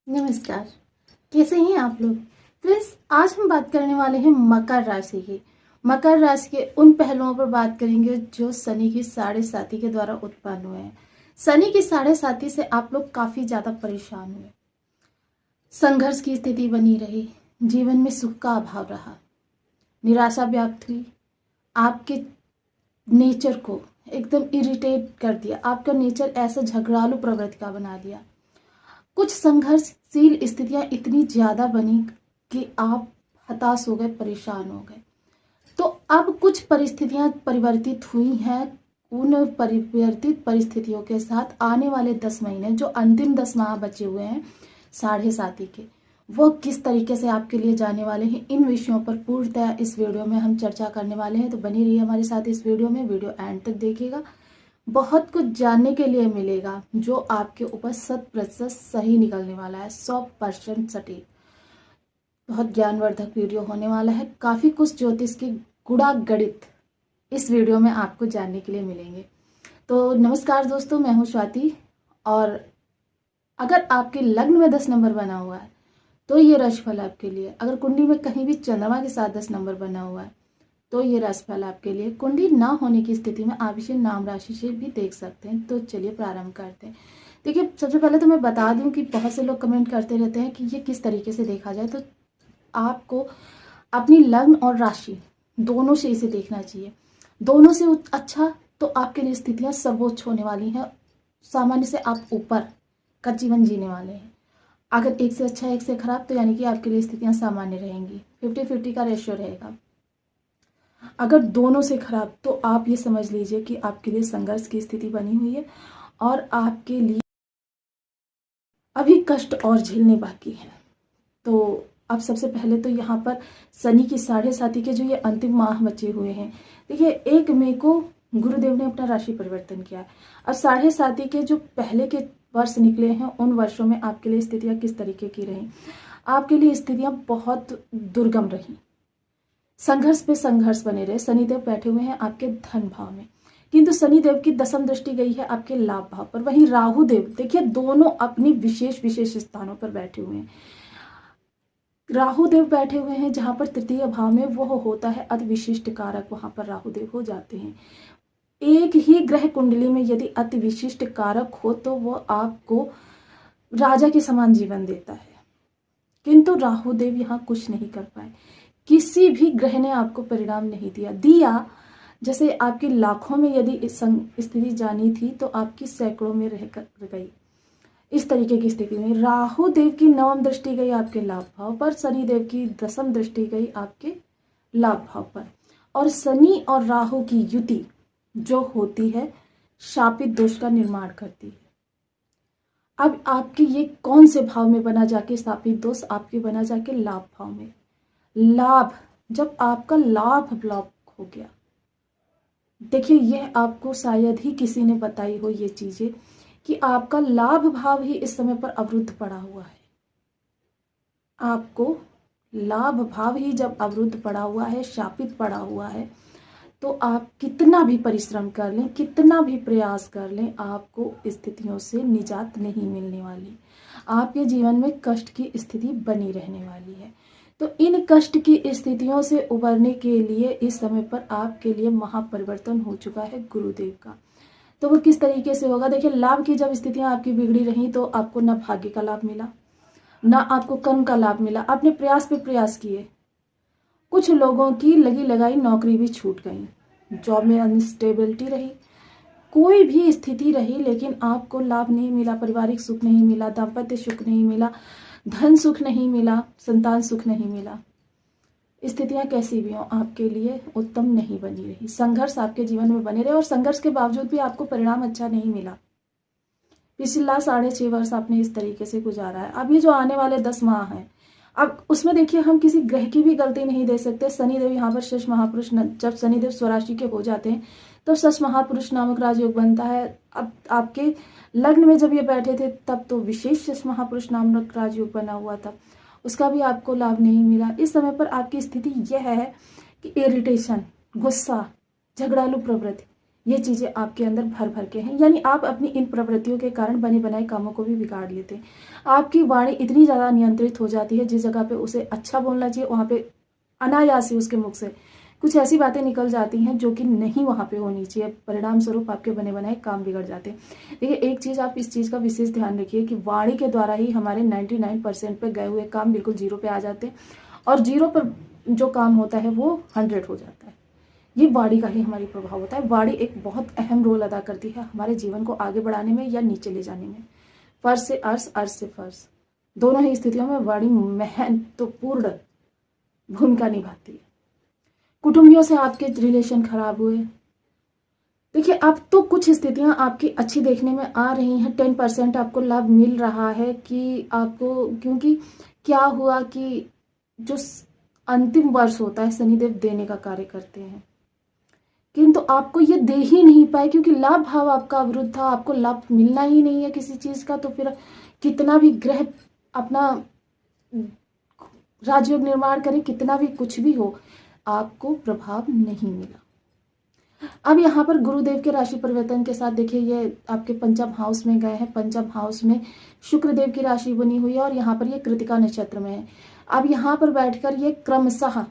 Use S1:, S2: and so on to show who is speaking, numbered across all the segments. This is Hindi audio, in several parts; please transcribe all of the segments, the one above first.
S1: नमस्कार। कैसे हैं आप लोग फ्रेंड्स। आज हम बात करने वाले हैं मकर राशि की। मकर राशि के उन पहलुओं पर बात करेंगे जो शनि की साढ़े साती के द्वारा उत्पन्न हुए हैं। शनि की साढ़े साती से आप लोग काफी ज्यादा परेशान हुए, संघर्ष की स्थिति बनी रही, जीवन में सुख का अभाव रहा, निराशा व्याप्त हुई, आपके नेचर को एकदम इरिटेट कर दिया, आपका नेचर ऐसा झगड़ालू प्रवृत्ति का बना दिया। कुछ संघर्षशील स्थितियां इतनी ज्यादा बनी कि आप हताश हो गए, परेशान हो गए। तो अब कुछ परिस्थितियां परिवर्तित हुई हैं। उन परिवर्तित परिस्थितियों के साथ आने वाले 10 महीने, जो अंतिम 10 माह बचे हुए हैं साढ़े साती के, वो किस तरीके से आपके लिए जाने वाले हैं, इन विषयों पर पूर्णतः इस वीडियो में हम चर्चा करने वाले हैं। तो बनी रहिए हमारे साथ इस वीडियो में, वीडियो एंड तक देखिएगा। बहुत कुछ जानने के लिए मिलेगा जो आपके ऊपर 100% सही निकलने वाला है, 100% सटीक। बहुत ज्ञानवर्धक वीडियो होने वाला है। काफी कुछ ज्योतिष की गुड़ा गणित इस वीडियो में आपको जानने के लिए मिलेंगे। तो नमस्कार दोस्तों, मैं हूं स्वाति। और अगर आपके लग्न में 10 नंबर बना हुआ है तो ये राशिफल आपके लिए। अगर कुंडली में कहीं भी चंद्रमा के साथ 10 नंबर बना हुआ है तो ये राशिफल आपके लिए। कुंडली ना होने की स्थिति में आप इसे नाम राशि से भी देख सकते हैं। तो चलिए प्रारंभ करते हैं। देखिए, सबसे पहले तो मैं बता दूं कि बहुत से लोग कमेंट करते रहते हैं कि ये किस तरीके से देखा जाए। तो आपको अपनी लग्न और राशि दोनों से इसे देखना चाहिए। दोनों से अच्छा तो आपके लिए स्थितियां सर्वोच्च होने वाली हैं। सामान्य से आप ऊपर का जीवन जीने वाले हैं। अगर एक से अच्छा एक से खराब, तो यानी कि आपके लिए स्थितियां सामान्य रहेंगी। 50-50 का रेशियो रहेगा। अगर दोनों से खराब, तो आप ये समझ लीजिए कि आपके लिए संघर्ष की स्थिति बनी हुई है और आपके लिए अभी कष्ट और झेलने बाकी है। तो अब सबसे पहले तो यहाँ पर शनि की साढ़े साती के जो ये अंतिम माह बचे हुए हैं, देखिए 1 मई को गुरुदेव ने अपना राशि परिवर्तन किया है। अब साढ़े साती के जो पहले के वर्ष निकले हैं, उन वर्षों में आपके लिए स्थितियां किस तरीके की रही। आपके लिए स्थितियां बहुत दुर्गम रही, संघर्ष पे संघर्ष बने रहे। शनिदेव बैठे हुए हैं आपके धन भाव में, किंतु शनिदेव की दशम दृष्टि गई है आपके लाभ भाव पर। वहीं राहु देव, देखिए दोनों अपनी विशेष विशेष स्थानों पर बैठे हुए हैं। राहु देव बैठे हुए हैं जहां पर तृतीय भाव में, वो होता है अति विशिष्ट कारक, वहां पर राहु देव हो जाते हैं। एक ही ग्रह कुंडली में यदि अति विशिष्ट कारक हो तो वो आपको राजा के समान जीवन देता है, किंतु राहु देव यहाँ कुछ नहीं कर पाए। किसी भी ग्रह ने आपको परिणाम नहीं दिया। जैसे आपकी लाखों में यदि स्थिति जानी थी तो आपकी सैकड़ों में रह गई। इस तरीके की स्थिति में राहु देव की नवम दृष्टि गई आपके लाभ भाव पर, शनि देव की दशम दृष्टि गई आपके लाभ भाव पर। और शनि और राहु की युति जो होती है, शापित दोष का निर्माण करती है। अब आपके ये कौन से भाव में बना जाके शापित दोष, आपके बना जाके लाभ भाव में। लाभ, जब आपका लाभ ब्लॉक हो गया, देखिए यह आपको शायद ही किसी ने बताई हो ये चीजें कि आपका लाभ भाव ही इस समय पर अवरुद्ध पड़ा हुआ है। आपको लाभ भाव ही जब अवरुद्ध पड़ा हुआ है, शापित पड़ा हुआ है, तो आप कितना भी परिश्रम कर लें, कितना भी प्रयास कर लें, आपको स्थितियों से निजात नहीं मिलने वाली। आपके जीवन में कष्ट की स्थिति बनी रहने वाली है। तो इन कष्ट की स्थितियों से उबरने के लिए इस समय पर आपके लिए महापरिवर्तन हो चुका है गुरुदेव का। तो वो किस तरीके से होगा, देखिए लाभ की जब स्थितियां आपकी बिगड़ी रही तो आपको न भाग्य का लाभ मिला, ना आपको कर्म का लाभ मिला। आपने प्रयास पे प्रयास किए, कुछ लोगों की लगी लगाई नौकरी भी छूट गई, जॉब में अनस्टेबिलिटी रही, कोई भी स्थिति रही, लेकिन आपको लाभ नहीं मिला, पारिवारिक सुख नहीं मिला, दाम्पत्य सुख नहीं मिला, धन सुख नहीं मिला, संतान सुख नहीं मिला। स्थितियां कैसी भी हो, आपके लिए उत्तम नहीं बनी रही। संघर्ष आपके जीवन में बने रहे और संघर्ष के बावजूद भी आपको परिणाम अच्छा नहीं मिला। पिछला 6.5 वर्ष आपने इस तरीके से गुजारा है। अब ये जो आने वाले 10 माह हैं, अब उसमें देखिए हम किसी ग्रह की भी गलती नहीं दे सकते। शनिदेव यहाँ पर शश महापुरुष, जब शनिदेव स्वराशि के हो जाते हैं तो शश महापुरुष नामक राजयोग बनता है। अब आपके लग्न में जब ये बैठे थे तब तो विशेष शश महापुरुष नामक राजयोग बना हुआ था, उसका भी आपको लाभ नहीं मिला। इस समय पर आपकी स्थिति यह है कि इरिटेशन, गुस्सा, झगड़ालू प्रवृत्ति, ये चीज़ें आपके अंदर भर भर के हैं, यानी आप अपनी इन प्रवृत्तियों के कारण बने बनाए कामों को भी बिगाड़ लेते हैं। आपकी वाणी इतनी ज़्यादा नियंत्रित हो जाती है, जिस जगह पे उसे अच्छा बोलना चाहिए वहाँ पे अनायास ही उसके मुख से कुछ ऐसी बातें निकल जाती हैं जो कि नहीं वहाँ पे होनी चाहिए। परिणाम स्वरूप आपके बने बनाए काम बिगड़ जाते हैं। देखिए, एक चीज़ आप इस चीज़ का विशेष ध्यान रखिए कि वाणी के द्वारा ही हमारे 99% पे गए हुए काम बिल्कुल 0 पे आ जाते हैं, और 0 पर जो काम होता है वो 100 हो जाता है। ये वाणी का ही हमारी प्रभाव होता है। वाणी एक बहुत अहम रोल अदा करती है हमारे जीवन को आगे बढ़ाने में या नीचे ले जाने में। फर्श से अर्श, अर्श से फर्श, दोनों ही स्थितियों में वाणी महत्वपूर्ण भूमिका निभाती है। कुटुंबियों से आपके रिलेशन खराब हुए, देखिए अब तो कुछ स्थितियां आपकी अच्छी देखने में आ रही हैं। 10% आपको लाभ मिल रहा है कि आपको, क्योंकि क्या हुआ कि जो अंतिम वर्ष होता है शनिदेव देने का कार्य करते हैं, किंतु आपको ये दे ही नहीं पाए क्योंकि लाभ भाव आपका अवरुद्ध था, आपको लाभ मिलना ही नहीं है किसी चीज का। तो फिर कितना भी ग्रह अपना राजयोग निर्माण करे, कितना भी कुछ भी हो, आपको प्रभाव नहीं मिला। अब यहाँ पर गुरुदेव के राशि परिवर्तन के साथ देखिए, ये आपके पंचम हाउस में गए हैं। पंचम हाउस में शुक्रदेव की राशि बनी हुई है और यहाँ पर ये कृतिका नक्षत्र में है। अब यहाँ पर बैठकर ये क्रमशः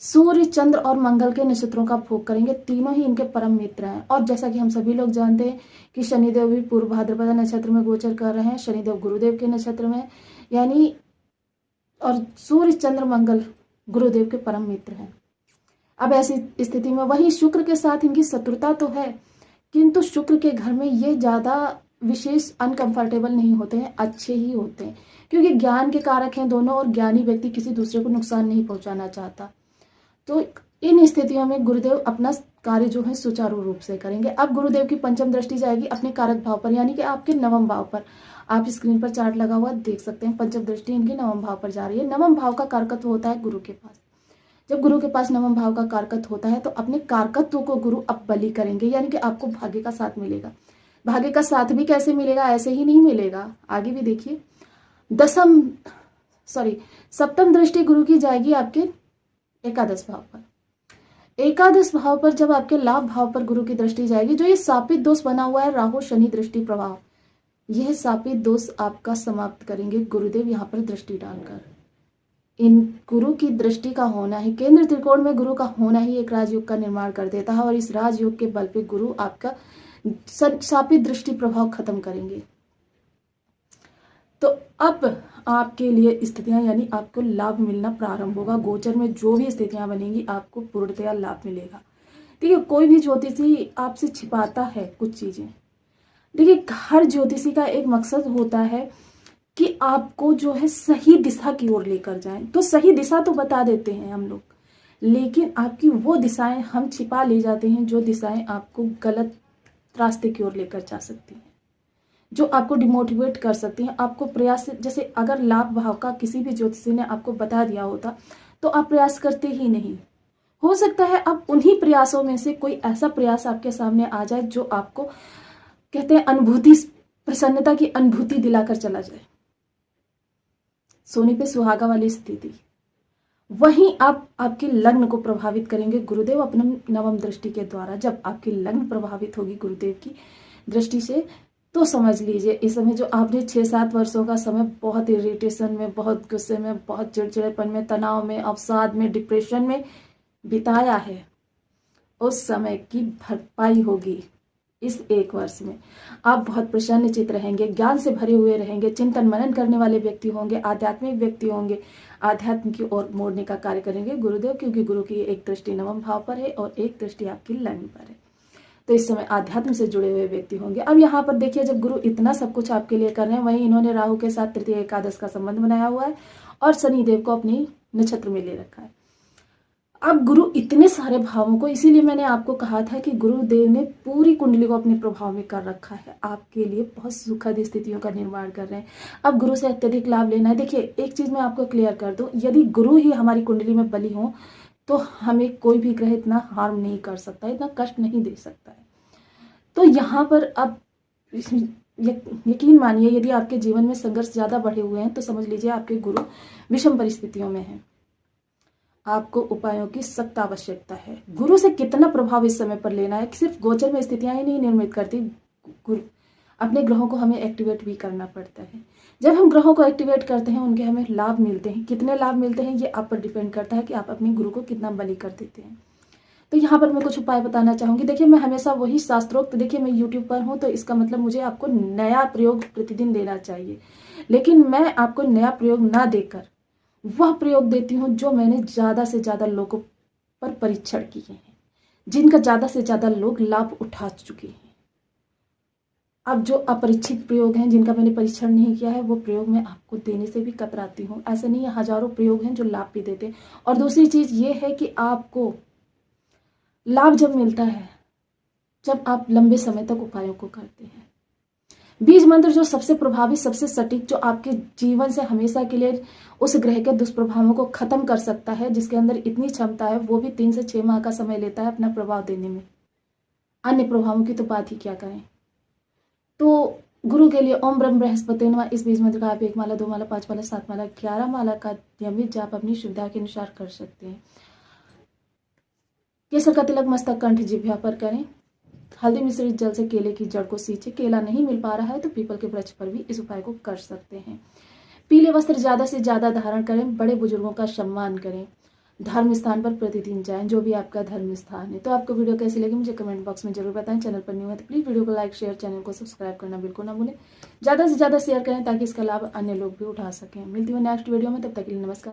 S1: सूर्य, चंद्र और मंगल के नक्षत्रों का भोग करेंगे। तीनों ही इनके परम मित्र हैं। और जैसा कि हम सभी लोग जानते हैं कि शनिदेव भी पूर्व भाद्रपद नक्षत्र में गोचर कर रहे हैं। शनिदेव गुरुदेव के नक्षत्र में, यानी और सूर्य, चंद्र, मंगल गुरुदेव के परम मित्र हैं। अब ऐसी स्थिति में वही शुक्र के साथ इनकी शत्रुता तो है, किंतु शुक्र के घर में ये ज्यादा विशेष अनकंफर्टेबल नहीं होते हैं, अच्छे ही होते हैं, क्योंकि ज्ञान के कारक हैं दोनों और ज्ञानी व्यक्ति किसी दूसरे को नुकसान नहीं पहुंचाना चाहता। तो इन स्थितियों में गुरुदेव अपना कार्य जो है सुचारू रूप से करेंगे। अब गुरुदेव की पंचम दृष्टि जाएगी अपने कारक भाव पर, यानी कि आपके नवम भाव पर। आप स्क्रीन पर चार्ट लगा हुआ देख सकते हैं, पंचम दृष्टि इनकी नवम भाव पर जा रही है। नवम भाव का कारकत्व होता है गुरु के पास। जब गुरु के पास नवम भाव का कारकत्व होता है तो अपने कारकत्व को गुरु अब बलि करेंगे, यानी कि आपको भाग्य का साथ मिलेगा। भाग्य का साथ भी कैसे मिलेगा, ऐसे ही नहीं मिलेगा, आगे भी देखिए। सप्तम दृष्टि गुरु की जाएगी आपके एकादश भाव पर। एकादश भाव पर जब आपके लाभ भाव पर गुरु की दृष्टि जाएगी, जो ये सापित दोष बना हुआ है राहु शनि दृष्टि प्रभाव, यह सापित दोष आपका समाप्त करेंगे गुरुदेव यहाँ पर दृष्टि डालकर। इन गुरु की दृष्टि का होना ही, केंद्र त्रिकोण में गुरु का होना ही एक राजयोग का निर्माण कर देता है, और इस राजयोग के बल पे गुरु आपका सापित दृष्टि प्रभाव खत्म करेंगे। तो अब आपके लिए स्थितियां, यानी आपको लाभ मिलना प्रारंभ होगा। गोचर में जो भी स्थितियां बनेंगी आपको पूर्णतया लाभ मिलेगा। देखिए, कोई भी ज्योतिषी आपसे छिपाता है कुछ चीजें। देखिए, हर ज्योतिषी का एक मकसद होता है कि आपको जो है सही दिशा की ओर लेकर जाएं। तो सही दिशा तो बता देते हैं हम लोग, लेकिन आपकी वो दिशाएं हम छिपा ले जाते हैं जो दिशाएं आपको गलत रास्ते की ओर लेकर जा सकती हैं, जो आपको डिमोटिवेट कर सकती हैं। आपको प्रयास, जैसे अगर लाभ भाव का किसी भी ज्योतिषी ने आपको बता दिया होता तो आप प्रयास करते ही नहीं। हो सकता है अब उन्हीं प्रयासों में से कोई ऐसा प्रयास आपके सामने आ जाए जो आपको, कहते हैं, अनुभूति, प्रसन्नता की अनुभूति दिलाकर चला जाए। सोने पे सुहागा वाली स्थिति, वहीं आप आपके लग्न को प्रभावित करेंगे गुरुदेव अपने नवम दृष्टि के द्वारा। जब आपकी लग्न प्रभावित होगी गुरुदेव की दृष्टि से, तो समझ लीजिए इस समय जो आपने 6-7 वर्षों का समय बहुत इरिटेशन में, बहुत गुस्से में, बहुत चिड़चिड़ेपन में, तनाव में, अवसाद में, डिप्रेशन में बिताया है, उस समय की भरपाई होगी इस 1 वर्ष में। आप बहुत प्रसन्नचित रहेंगे, ज्ञान से भरे हुए रहेंगे, चिंतन मनन करने वाले व्यक्ति होंगे, आध्यात्मिक व्यक्ति होंगे, आध्यात्म की ओर मोड़ने का कार्य करेंगे गुरुदेव, क्योंकि गुरु की एक दृष्टि नवम भाव पर है और एक दृष्टि आपकी लग्न पर है। तो इस समय आध्यात्म से जुड़े हुए व्यक्ति होंगे। अब यहाँ पर देखिए, जब गुरु इतना सब कुछ आपके लिए कर रहे हैं, वहीं इन्होंने राहु के साथ तृतीय एकादश का संबंध बनाया हुआ है और शनिदेव को अपनी नक्षत्र में ले रखा है। अब गुरु इतने सारे भावों को, इसीलिए मैंने आपको कहा था कि गुरुदेव ने पूरी कुंडली को अपने प्रभाव में कर रखा है, आपके लिए बहुत सुखद स्थितियों का निर्माण कर रहे हैं। अब गुरु से अत्यधिक लाभ लेना है। देखिए, एक चीज मैं आपको क्लियर कर दूं, यदि गुरु ही हमारी कुंडली में बली हो तो हमें कोई भी ग्रह इतना हार्म नहीं कर सकता, इतना कष्ट नहीं दे सकता है। तो यहाँ पर अब यकीन मानिए, यदि आपके जीवन में संघर्ष ज्यादा बढ़े हुए हैं तो समझ लीजिए आपके गुरु विषम परिस्थितियों में हैं। आपको उपायों की सख्त आवश्यकता है। गुरु से कितना प्रभाव इस समय पर लेना है, सिर्फ गोचर में स्थितियां ही नहीं निर्मित करती, अपने ग्रहों को हमें एक्टिवेट भी करना पड़ता है। जब हम ग्रहों को एक्टिवेट करते हैं उनके हमें लाभ मिलते हैं। कितने लाभ मिलते हैं ये आप पर डिपेंड करता है कि आप अपने गुरु को कितना बलि कर देते हैं। तो यहाँ पर मैं कुछ उपाय बताना चाहूंगी। देखिए, मैं हमेशा वही शास्त्रोक्त, देखिए मैं यूट्यूब पर हूँ तो इसका मतलब मुझे आपको नया प्रयोग प्रतिदिन देना चाहिए, लेकिन मैं आपको नया प्रयोग ना देकर वह प्रयोग देती हूँ जो मैंने ज़्यादा से ज़्यादा लोगों पर परीक्षण किए हैं, जिनका ज़्यादा से ज़्यादा लोग लाभ उठा चुके हैं। अब जो अपरिचित प्रयोग हैं, जिनका मैंने परीक्षण नहीं किया है, वो प्रयोग मैं आपको देने से भी कतराती हूँ। ऐसे नहीं है, हजारों प्रयोग हैं जो लाभ भी देते हैं। और दूसरी चीज़ ये है कि आपको लाभ जब मिलता है जब आप लंबे समय तक उपायों को करते हैं। बीज मंत्र जो सबसे प्रभावी, सबसे सटीक, जो आपके जीवन से हमेशा के लिए उस ग्रह के दुष्प्रभावों को खत्म कर सकता है, जिसके अंदर इतनी क्षमता है, वो भी 3 से 6 माह का समय लेता है अपना प्रभाव देने में। अन्य प्रभावों की तो बात ही क्या करें। तो गुरु के लिए ओम ब्रह्म बृहस्पति नमः, इस बीज मंत्र का आप 1 माला, 2 माला, 5 माला, 7 माला, 11 माला का नियमित जाप अपनी सुविधा के अनुसार कर सकते हैं। केसर का तिलक मस्तक, कंठ, जिह्वा पर करें। हल्दी मिश्रित जल से केले की जड़ को सींचे। केला नहीं मिल पा रहा है तो पीपल के वृक्ष पर भी इस उपाय को कर सकते हैं। पीले वस्त्र ज्यादा से ज्यादा धारण करें। बड़े बुजुर्गों का सम्मान करें। धर्म स्थान पर प्रतिदिन जाएं, जो भी आपका धर्म स्थान है। तो आपको वीडियो कैसी लगी मुझे कमेंट बॉक्स में जरूर बताएं। चैनल पर न्यू है तो प्लीज वीडियो को लाइक, शेयर, चैनल को सब्सक्राइब करना बिल्कुल ना भूलें। ज्यादा से ज्यादा शेयर करें ताकि इसका लाभ अन्य लोग भी उठा सकें। मिलती हूँ नेक्स्ट वीडियो में, तब तक के लिए नमस्कार।